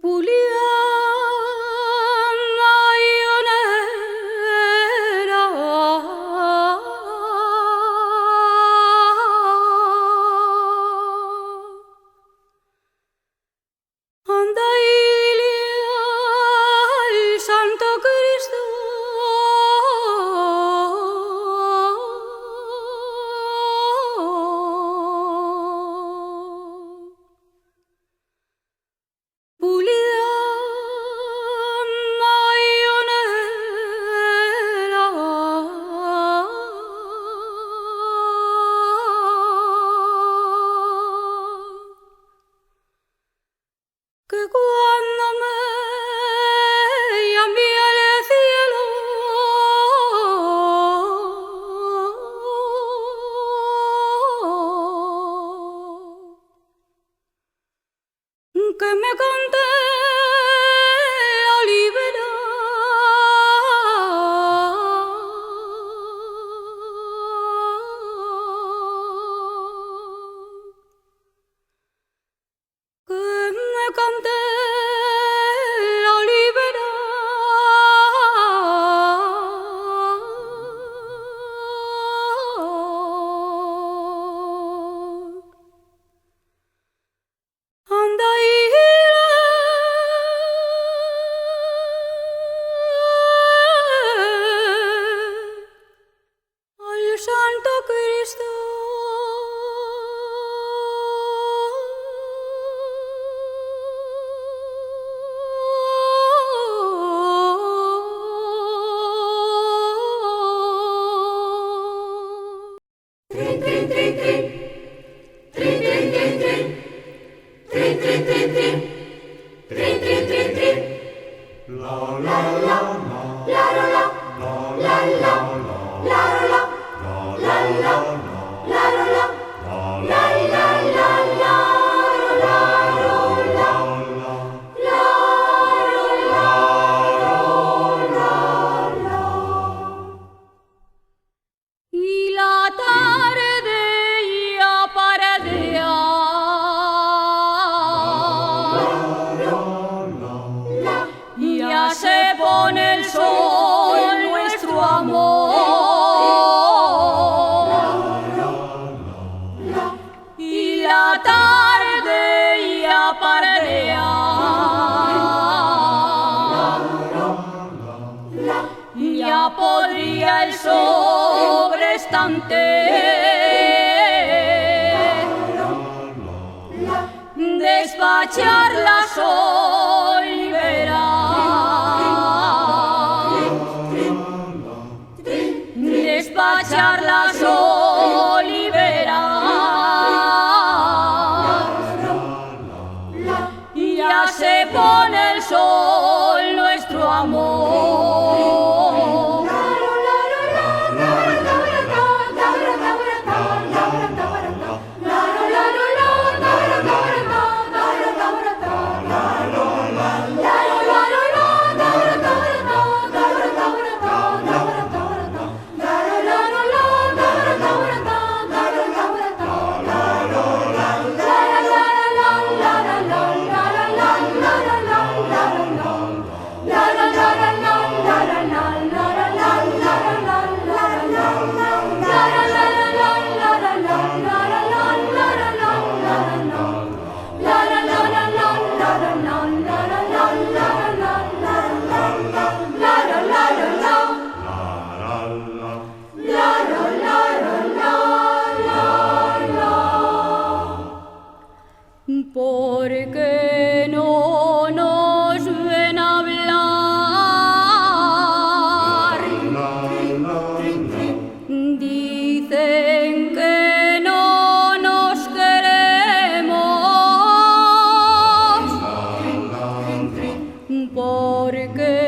Pulida maionera, anda ilia al Santo Cristo, pulida maionera, que cuando me llamé al cielo, que me conté la que me conté la anda al Santo Cristo. Y la tarde ya paradea, ya se pone el sol, nuestro amor. Y la tarde ya paradea, ya podría el sobrestante despachar la solivera, despachar la solivera. Ya se pone el sol, nuestro amor. Porque no nos ven hablar, dicen que no nos queremos, porque